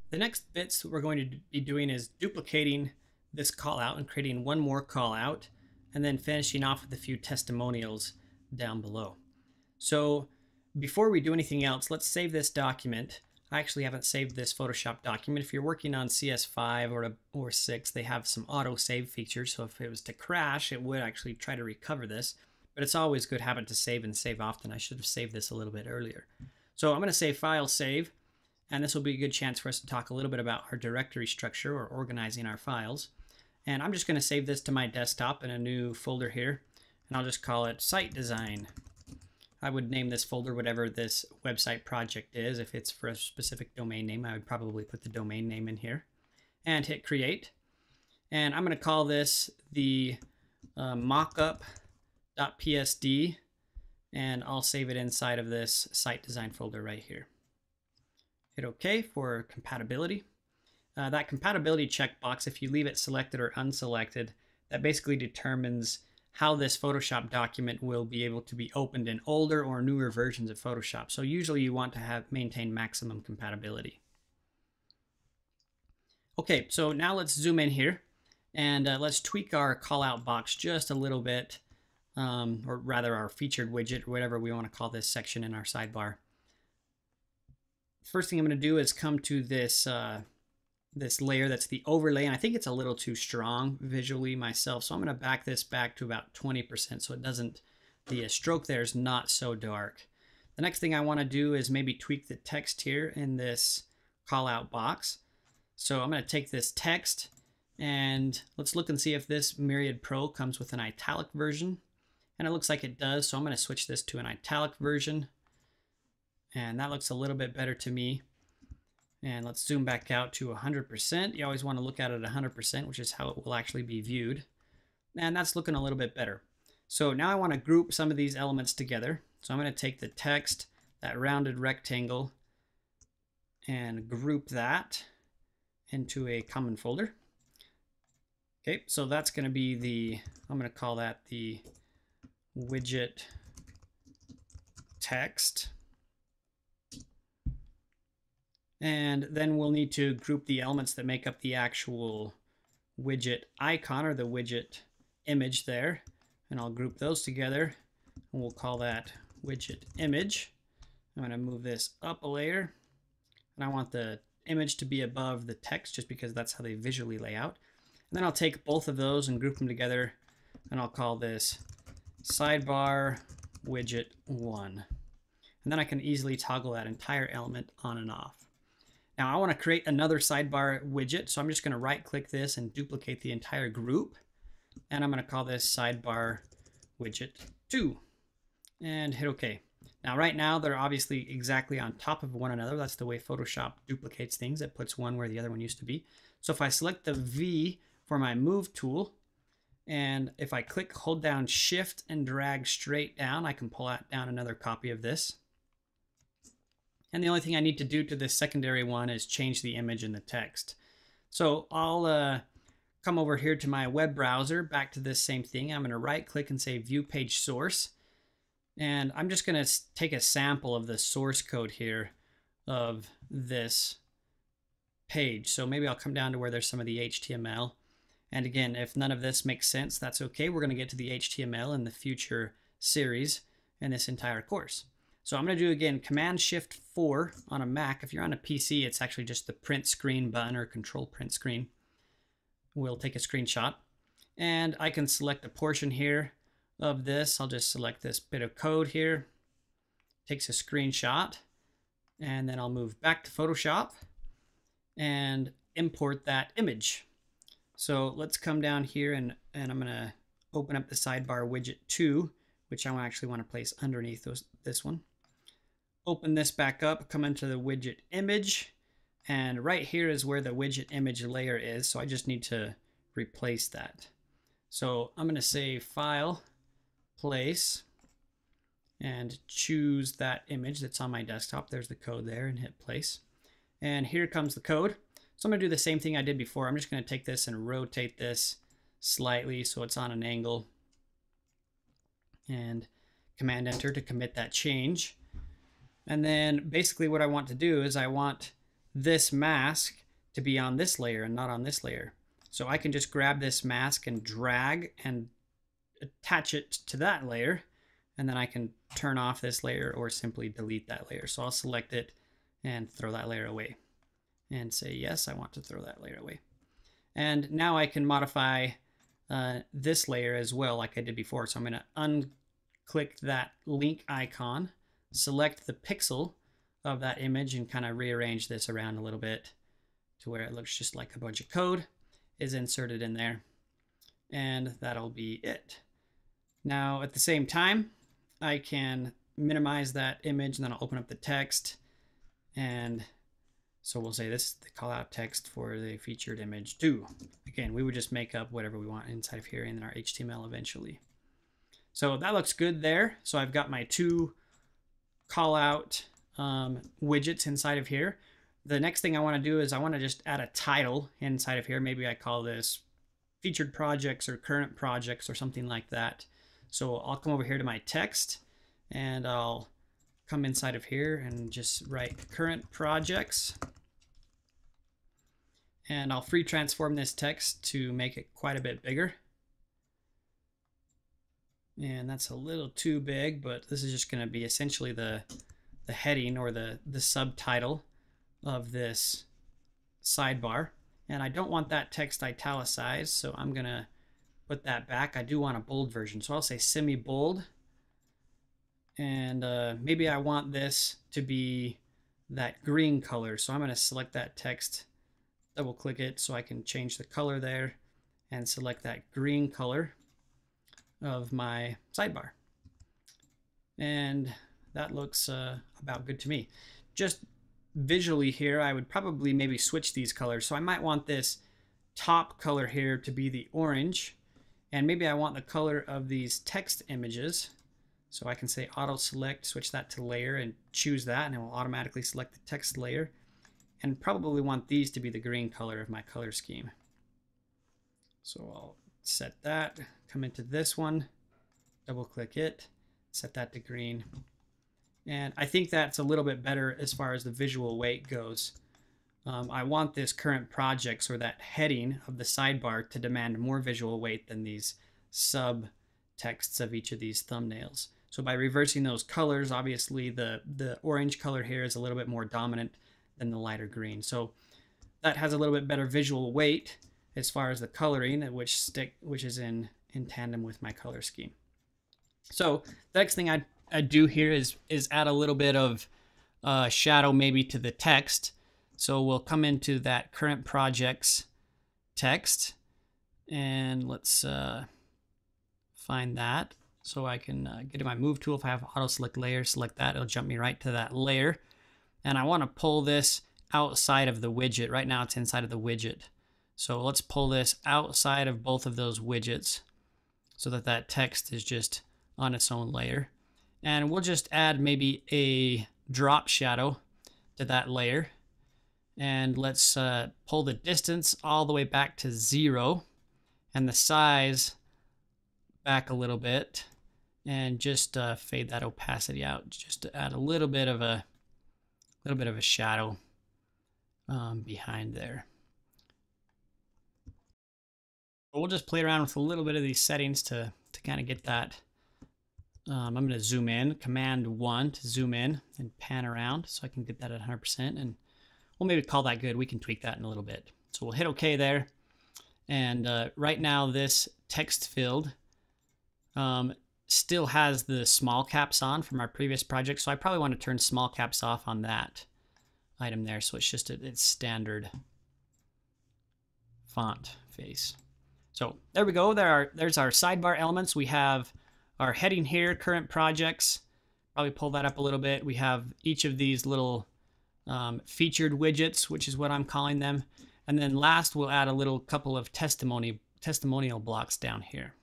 The next bits we're going to be doing is duplicating this call out and creating one more call out, and then finishing off with a few testimonials down below. So before we do anything else, let's save this document. I actually haven't saved this Photoshop document. If you're working on CS5 or 6, they have some auto save features. So if it was to crash, it would actually try to recover this. But it's always good habit to save and save often. I should have saved this a little bit earlier. So I'm going to say File, Save. And this will be a good chance for us to talk a little bit about our directory structure or organizing our files. And I'm just going to save this to my desktop in a new folder here. And I'll just call it Site Design. I would name this folder whatever this website project is. If it's for a specific domain name, I would probably put the domain name in here. And hit Create. And I'm going to call this the mockup.psd. And I'll save it inside of this Site Design folder right here. Hit OK for compatibility. That compatibility checkbox, if you leave it selected or unselected, that basically determines how this Photoshop document will be able to be opened in older or newer versions of Photoshop. So usually you want to maintain maximum compatibility. Okay, so now let's zoom in here and let's tweak our callout box just a little bit, or rather our featured widget, or whatever we want to call this section in our sidebar. First thing I'm going to do is come to this this layer that's the overlay, and I think it's a little too strong visually myself, so I'm going to back this back to about 20% so it doesn't, the stroke there is not so dark. The next thing I want to do is maybe tweak the text here in this callout box. So I'm going to take this text and let's look and see if this Myriad Pro comes with an italic version, and it looks like it does, so I'm going to switch this to an italic version. And that looks a little bit better to me. And let's zoom back out to 100%. You always want to look at it at 100%, which is how it will actually be viewed. And that's looking a little bit better. So now I want to group some of these elements together. So I'm going to take the text, that rounded rectangle, and group that into a common folder. Okay, so that's going to be the, I'm going to call that the widget text. And then we'll need to group the elements that make up the actual widget icon or the widget image there. And I'll group those together and we'll call that widget image. I'm going to move this up a layer and I want the image to be above the text just because that's how they visually lay out. And then I'll take both of those and group them together and I'll call this sidebar widget 1. And then I can easily toggle that entire element on and off. Now I want to create another sidebar widget, so I'm just going to right click this and duplicate the entire group. And I'm going to call this sidebar widget 2 and hit OK. Now right now they're obviously exactly on top of one another. That's the way Photoshop duplicates things. It puts one where the other one used to be. So if I select the V for my move tool, and if I hold down Shift and drag straight down, I can pull out down another copy of this. And the only thing I need to do to this secondary one is change the image and the text. So I'll come over here to my web browser, back to this same thing. I'm going to right click and say View Page Source. And I'm just going to take a sample of the source code here of this page. So maybe I'll come down to where there's some of the HTML. And again, if none of this makes sense, that's okay. We're going to get to the HTML in the future series in this entire course. So I'm going to do again Command-Shift-4 on a Mac. If you're on a PC, it's actually just the print screen button or control print screen. We'll take a screenshot. And I can select a portion here of this. I'll just select this bit of code here. Takes a screenshot. And then I'll move back to Photoshop and import that image. So let's come down here and I'm going to open up the sidebar widget 2, which I actually want to place underneath this one. Open this back up, come into the widget image, and right here is where the widget image layer is, so I just need to replace that. So I'm going to say File, Place, and choose that image that's on my desktop. There's the code there, and hit Place. And here comes the code. So I'm going to do the same thing I did before. I'm just going to take this and rotate this slightly so it's on an angle. And Command Enter to commit that change. And then basically what I want to do is I want this mask to be on this layer and not on this layer. So I can just grab this mask and drag and attach it to that layer, and then I can turn off this layer or simply delete that layer. So I'll select it and throw that layer away and say, yes, I want to throw that layer away. And now I can modify this layer as well, like I did before. So I'm going to unclick that link icon, select the pixel of that image, and kind of rearrange this around a little bit to where it looks just like a bunch of code is inserted in there. And that'll be it. Now at the same time, I can minimize that image, and then I'll open up the text. And so we'll say this is the call out text for the featured image 2. Again, we would just make up whatever we want inside of here in our HTML eventually. So that looks good there. So I've got my 2 call out widgets inside of here. The next thing I want to do is I want to just add a title inside of here. Maybe I call this featured projects or current projects or something like that. So I'll come over here to my text, and I'll come inside of here and just write current projects. And I'll free transform this text to make it quite a bit bigger. And that's a little too big, but this is just going to be essentially the heading or the subtitle of this sidebar. And I don't want that text italicized, so I'm going to put that back. I do want a bold version, so I'll say semi-bold. And maybe I want this to be that green color, so I'm going to select that text, double click it so I can change the color there, and select that green color of my sidebar. And that looks about good to me. Just visually here, I would probably maybe switch these colors. So I might want this top color here to be the orange, and maybe I want the color of these text images. So I can say auto select, switch that to layer, and choose that, and it will automatically select the text layer. And probably want these to be the green color of my color scheme. So I'll set that, come into this one, double click it, set that to green. And I think that's a little bit better as far as the visual weight goes. I want this current projects, or that heading of the sidebar, to demand more visual weight than these sub texts of each of these thumbnails. So by reversing those colors, obviously the orange color here is a little bit more dominant than the lighter green. So that has a little bit better visual weight as far as the coloring, which is in tandem with my color scheme. So the next thing I do here is add a little bit of shadow maybe to the text. So we'll come into that current projects text, and let's find that. So I can get to my move tool. If I have auto select layer, select that, it'll jump me right to that layer. And I want to pull this outside of the widget. Right now it's inside of the widget. So let's pull this outside of both of those widgets so that that text is just on its own layer. And we'll just add maybe a drop shadow to that layer. And let's pull the distance all the way back to 0 and the size back a little bit, and just fade that opacity out just to add a little bit of a shadow behind there. We'll just play around with a little bit of these settings to kind of get that. I'm going to zoom in, Command 1 to zoom in and pan around so I can get that at 100%, and we'll maybe call that good. We can tweak that in a little bit. So we'll hit OK there, and right now this text field still has the small caps on from our previous project, so I probably want to turn small caps off on that item there, so it's just its standard font face. So there we go. There's our sidebar elements. We have our heading here, current projects. Probably pull that up a little bit. We have each of these little featured widgets, which is what I'm calling them. And then last, we'll add a little couple of testimonial blocks down here.